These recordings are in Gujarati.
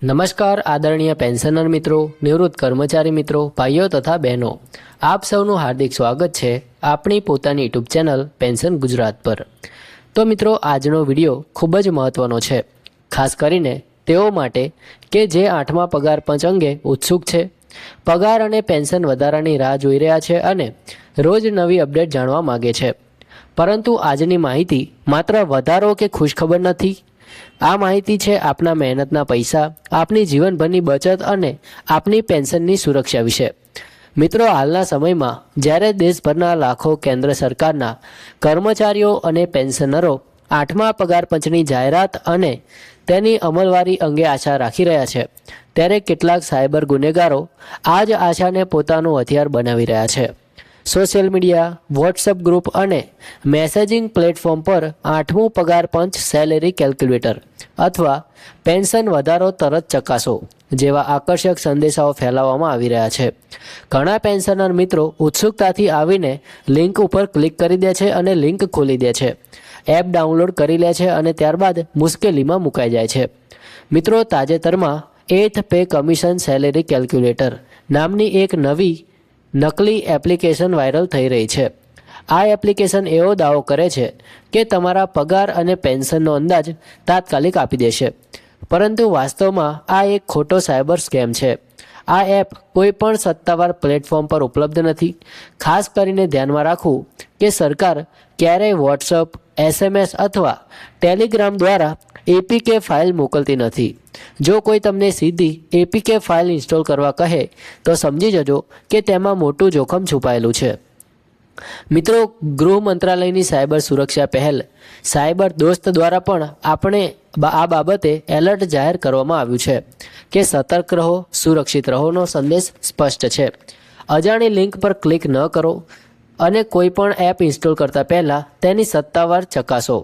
નમસ્કાર આદરણીય પેન્શનર મિત્રો, નિવૃત્ત કર્મચારી મિત્રો, ભાઈઓ તથા બહેનો, આપ સૌનું હાર્દિક સ્વાગત છે આપણી પોતાની યુટ્યુબ ચેનલ પેન્શન ગુજરાત પર। તો મિત્રો, આજનો વિડીયો ખૂબ જ મહત્વનો છે, ખાસ કરીને તેઓ માટે કે જે 8મા પગાર પંચ અંગે ઉત્સુક છે, પગાર અને પેન્શન વધારાની રાહ જોઈ રહ્યા છે અને રોજ નવી અપડેટ જાણવા માગે છે। પરંતુ આજની માહિતી માત્ર વધારો કે ખુશખબર નથી। આ માહિતી છે આપના મહેનતના પૈસા, આપની જીવનભરની બચત અને આપની પેન્શનની સુરક્ષા વિશે। મિત્રો, હાલના સમયમાં જ્યારે દેશભરના લાખો કેન્દ્ર સરકારના કર્મચારીઓ અને પેન્શનરો 8મા પગાર પંચની જાહેરાત અને તેની અમલવારી અંગે આશા રાખી રહ્યા છે, ત્યારે કેટલાક સાયબર ગુનેગારો આ જ આશાને પોતાનું હથિયાર બનાવી રહ્યા છે। સોશિયલ મીડિયા, વોટ્સએપ ગ્રુપ અને મેસેજિંગ પ્લેટફોર્મ પર 8મું પગાર પંચ સેલેરી કેલ્ક્યુલેટર અથવા પેન્શન વધારો તરત ચકાસો જેવા આકર્ષક સંદેશાઓ ફેલાવવામાં આવી રહ્યા છે। ઘણા પેન્શનર મિત્રો ઉત્સુકતાથી આવીને લિંક ઉપર ક્લિક કરી દે છે અને લિંક ખોલી દે છે, એપ ડાઉનલોડ કરી લે છે અને ત્યારબાદ મુશ્કેલીમાં મુકાઈ જાય છે। મિત્રો, તાજેતરમાં 8th pay commission salary calculator નામની એક નવી નકલી એપ્લિકેશન વાયરલ થઈ રહી છે। આ એપ્લિકેશન એવો દાવો કરે છે કે તમારા પગાર અને પેન્શનનો અંદાજ તાત્કાલિક આપી દેશે, પરંતુ વાસ્તવમાં આ એક ખોટો સાયબર સ્કેમ છે। આ એપ કોઈ પણ સત્તાવાર પ્લેટફોર્મ પર ઉપલબ્ધ નથી। ખાસ કરીને ધ્યાનમાં રાખવું કે સરકાર ક્યારેય વોટ્સઅપ, SMS અથવા ટેલિગ્રામ દ્વારા APK ફાઇલ મોકલતી નથી। જો કોઈ તમને સીધી APK ફાઇલ ઇન્સ્ટોલ કરવા કહે તો સમજી જજો કે તેમાં મોટું જોખમ છુપાયેલું છે। મિત્રો, ગૃહ મંત્રાલયની સાયબર સુરક્ષા પહેલ સાયબર દોસ્ત દ્વારા પણ આપણે આ બાબતે એલર્ટ જાહેર કરવામાં આવ્યું છે કે સતર્ક રહો, સુરક્ષિત રહોનો સંદેશ સ્પષ્ટ છે। અજાણી લિંક પર ક્લિક ન કરો અને કોઈ પણ એપ ઇન્સ્ટોલ કરતા પહેલાં તેની સત્તાવાર ચકાસો।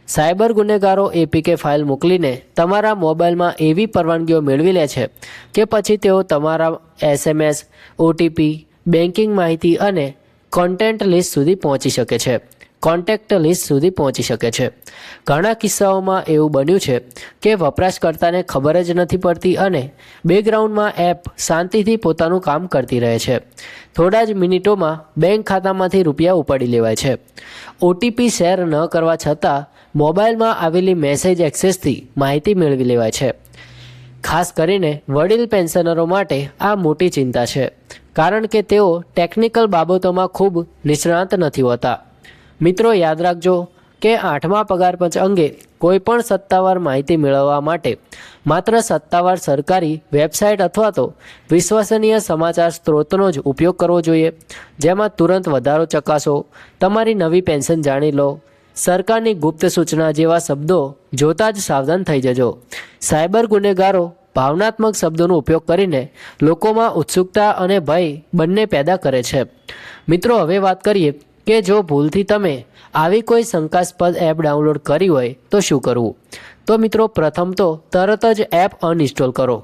સાયબર ગુનેગારો APK ફાઇલ મોકલીને તમારા મોબાઈલમાં એવી પરવાનગીઓ મેળવી લે છે કે પછી તેઓ તમારા SMS, OTP, બેન્કિંગ માહિતી અને કોન્ટેક્ટ લિસ્ટ સુધી પહોંચી શકે છે। ઘણા કિસ્સાઓમાં એવું બન્યું છે કે વપરાશકર્તાને ખબર જ નથી પડતી અને બેકગ્રાઉન્ડમાં એપ શાંતિથી પોતાનું કામ કરતી રહે છે। થોડા જ મિનિટોમાં બેંક ખાતામાંથી રૂપિયા ઉપાડી લેવાય છે। OTP શેર ન કરવા છતાં મોબાઈલમાં આવેલી મેસેજ એક્સેસથી માહિતી મેળવી લેવાય છે। ખાસ કરીને વડીલ પેન્શનરો માટે આ મોટી ચિંતા છે, કારણ કે તેઓ ટેકનિકલ બાબતોમાં ખૂબ નિષ્ણાત નથી હોતા। મિત્રો, યાદ રાખજો કે 8મા પગાર પંચ અંગે કોઈ પણ સત્તાવાર માહિતી મેળવવા માટે માત્ર સત્તાવાર સરકારી વેબસાઇટ અથવા તો વિશ્વસનીય સમાચાર સ્ત્રોતનો જ ઉપયોગ કરવો જોઈએ, જેમાં તુરંત વધારો ચકાસો, તમારી નવી પેન્શન જાણી લો, સરકારની ગુપ્ત સૂચના જેવા શબ્દો જોતા જ સાવધાન થઈ જજો। સાયબર ગુનેગારો ભાવનાત્મક શબ્દોનો ઉપયોગ કરીને લોકોમાં ઉત્સુકતા અને ભય બંને પેદા કરે છે। મિત્રો, હવે વાત કરીએ કે જો ભૂલથી તમે આવી કોઈ શંકાસ્પદ એપ ડાઉનલોડ કરી હોય તો શું કરવું। તો મિત્રો, પ્રથમ તો તરત જ એપ અનઇન્સ્ટોલ કરો।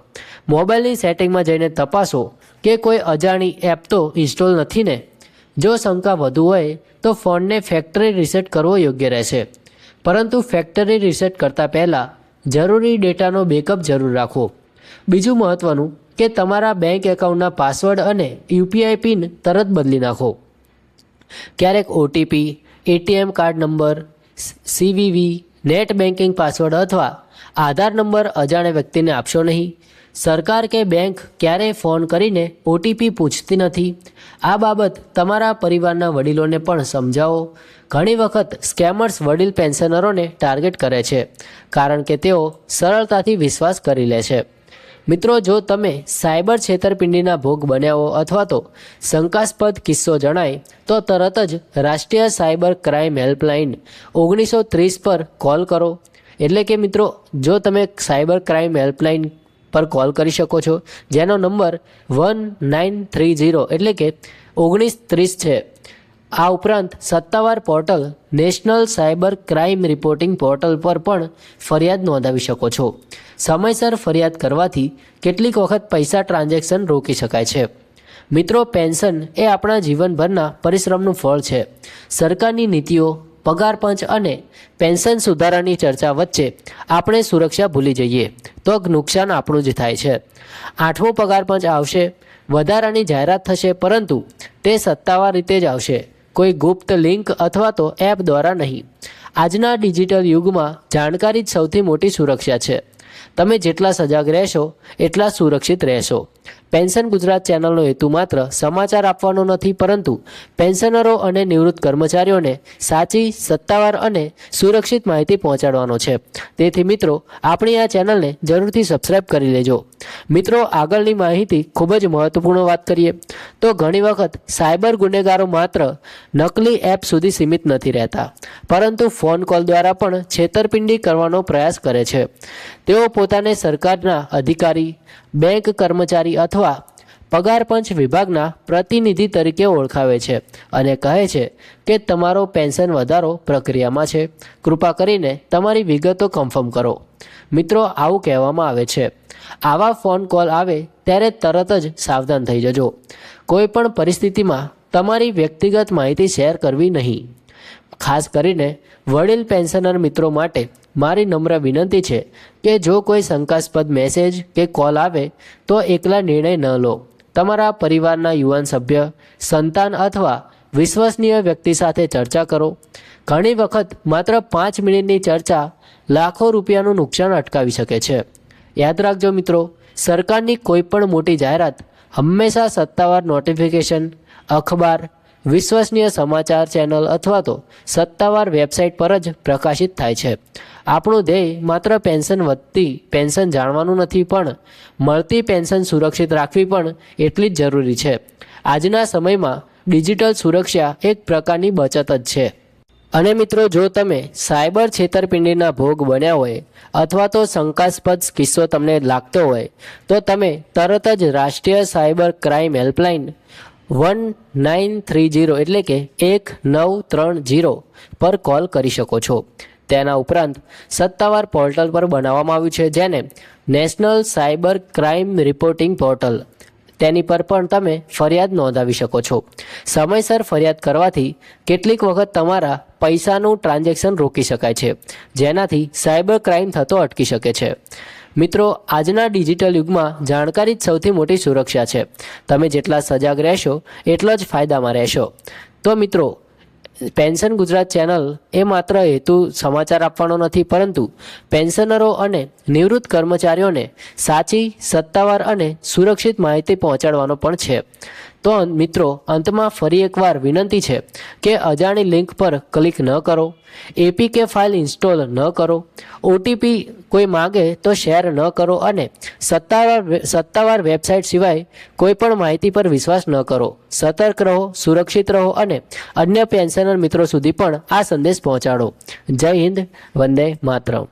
મોબાઈલની સેટિંગમાં જઈને તપાસો કે કોઈ અજાણી એપ તો ઇન્સ્ટોલ નથી ને। જો શંકા વધુ હોય તો ફોનને ફેક્ટરી રીસેટ કરવો યોગ્ય રહેશે, પરંતુ ફેક્ટરી રીસેટ કરતાં પહેલાં જરૂરી ડેટાનો બેકઅપ જરૂર રાખો। બીજું મહત્ત્વનું કે તમારા બેંક એકાઉન્ટના પાસવર્ડ અને UPI પિન તરત બદલી નાખો। ક્યારેક OTP, ATM card number, CVV, net banking password અથવા આધાર નંબર અજાણ્યા વ્યક્તિને આપશો નહીં। સરકાર કે બેંક ક્યારેય ફોન કરીને OTP પૂછતી નથી। આ બાબત તમારા પરિવારના વડીલોને પણ સમજાવો। ઘણી વખત સ્કેમર્સ વડીલ પેન્શનરોને ટાર્ગેટ કરે છે, કારણ કે તેઓ સરળતાથી વિશ્વાસ કરી લે છે। મિત્રો, જો તમે સાયબર છેતરપિંડીના ભોગ બન્યા હો અથવા તો શંકાસ્પદ કિસ્સો જણાય તો તરત જ રાષ્ટ્રીય સાયબર ક્રાઇમ હેલ્પલાઇન 1930 પર કોલ કરો। એટલે કે મિત્રો, જો તમે સાયબર ક્રાઇમ હેલ્પલાઇન પર કોલ કરી શકો છો, જેનો નંબર 1930 એટલે કે 1930 છે। આ ઉપરાંત સત્તાવાર portal national cyber crime reporting portal પર પણ ફરિયાદ નોંધાવી શકો છો। સમયસર ફરિયાદ કરવાથી કેટલીક વખત પૈસા ટ્રાન્ઝેક્શન રોકી શકાય છે। મિત્રો, પેન્શન એ આપણા જીવનભરના પરિશ્રમનું ફળ છે। સરકારની નીતિઓ, પગાર પંચ અને પેન્શન સુધારાની ચર્ચા વચ્ચે આપણે સુરક્ષા ભૂલી જઈએ તો નુકસાન આપણું જ થાય છે. 8મો પગાર પંચ આવશે, વધારાની જાહેરાત થશે, પરંતુ તે સત્તાવાર રીતે જ આવશે, કોઈ ગુપ્ત લિંક અથવા તો એપ દ્વારા નહીં. આજના ડિજિટલ યુગમાં જાણકારી જ સૌથી મોટી સુરક્ષા છે. તમે જેટલા સજાગ રહેશો એટલા સુરક્ષિત રહેશો. પેન્શન ગુજરાત ચેનલનો હેતુ માત્ર સમાચાર આપવાનો નથી, પરંતુ પેન્શનરો અને નિવૃત્ત કર્મચારીઓને સાચી, સત્તાવાર અને સુરક્ષિત માહિતી પહોંચાડવાનો છે. તેથી મિત્રો, આપણી આ ચેનલને જરૂરથી સબસ્ક્રાઇબ કરી લેજો. મિત્રો, આગળની માહિતી ખૂબ જ મહત્વપૂર્ણ વાત કરીએ તો ઘણી વખત સાયબર ગુનેગારો માત્ર નકલી એપ સુધી સીમિત નથી રહેતા, પરંતુ ફોન કોલ દ્વારા પણ છેતરપિંડી કરવાનો પ્રયાસ કરે છે. તેઓ પોતાને સરકારના અધિકારી, બેંક કર્મચારી અથવા પગાર પંચ વિભાગના પ્રતિનિધિ તરીકે ઓળખાવે છે અને કહે છે કે તમારો પેન્શન વધારો પ્રક્રિયામાં છે, કૃપા કરીને તમારી વિગતો કન્ફર્મ કરો. મિત્રો, આવું કહેવામાં આવે છે. આવા ફોન કોલ આવે ત્યારે તરત જ સાવધાન થઈ જજો. કોઈ પણ પરિસ્થિતિમાં તમારી વ્યક્તિગત માહિતી શેર કરવી નહીં. ખાસ કરીને વડીલ પેન્શનર મિત્રો માટે મારી નમ્ર વિનંતી છે કે જો કોઈ શંકાસ્પદ મેસેજ કે કોલ આવે તો એકલા નિર્ણય ન લો. તમારા પરિવારના યુવાન સભ્ય, સંતાન અથવા વિશ્વસનીય વ્યક્તિ સાથે ચર્ચા કરો. ઘણી વખત માત્ર 5 મિનિટની ચર્ચા લાખો રૂપિયાનું નુકસાન અટકાવી શકે છે. યાદ રાખજો મિત્રો, સરકારની કોઈ પણ મોટી જાહેરાત હંમેશા સત્તાવાર નોટિફિકેશન, અખબાર, વિશ્વસનીય સમાચાર ચેનલ અથવા તો સત્તાવાર વેબસાઇટ પર જ પ્રકાશિત થાય છે. આપણું ધ્યેય માત્ર પેન્શન વધતી પેન્શન જાણવાનું નથી, પણ મળતી પેન્શન સુરક્ષિત રાખવી પણ એટલી જ જરૂરી છે. આજના સમયમાં ડિજિટલ સુરક્ષા એક પ્રકારની બચત જ છે. અને મિત્રો, જો તમે સાયબર છેતરપિંડીના ભોગ બન્યા હોય અથવા તો શંકાસ્પદ કિસ્સો તમને લાગતો હોય તો તમે તરત જ રાષ્ટ્રીય સાયબર ક્રાઇમ હેલ્પલાઇન 1930 એટલે કે 1930 પર કોલ કરી શકો છો. તેના ઉપરાંત સત્તાવાર પોર્ટલ પર બનાવવામાં આવ્યું છે, જેને national cyber crime reporting portal, તેની પર પણ તમે ફરિયાદ નોંધાવી શકો છો. સમયસર ફરિયાદ કરવાથી કેટલીક વખત તમારા પૈસાનું ટ્રાન્ઝેક્શન રોકી શકાય છે, જેનાથી સાયબર ક્રાઇમ થતો અટકી શકે છે. મિત્રો, આજના ડિજિટલ યુગમાં જાણકારી જ સૌથી મોટી સુરક્ષા છે. તમે જેટલા સજાગ રહેશો એટલા જ ફાયદામાં રહેશો. તો મિત્રો, પેન્શન ગુજરાત ચેનલ એ માત્ર હેતુ સમાચાર આપવાનો નથી, પરંતુ પેન્શનરો અને નિવૃત્ત કર્મચારીઓને સાચી, સત્તાવાર અને સુરક્ષિત માહિતી પહોંચાડવાનો પણ છે. તો મિત્રો, અંતમાં ફરી એકવાર વિનંતી છે કે અજાણી લિંક પર ક્લિક ન કરો, એપીકે ફાઇલ ઇન્સ્ટોલ ન કરો, ઓટીપી કોઈ માગે તો શેર ન કરો અને સત્તાવાર વેબસાઇટ સિવાય કોઈ પણ માહિતી પર વિશ્વાસ ન કરો. સતર્ક રહો, સુરક્ષિત રહો અને અન્ય પેન્શનર મિત્રો સુધી પણ આ સંદેશ પહોંચાડો. જય હિન્દ, વંદે માતરમ.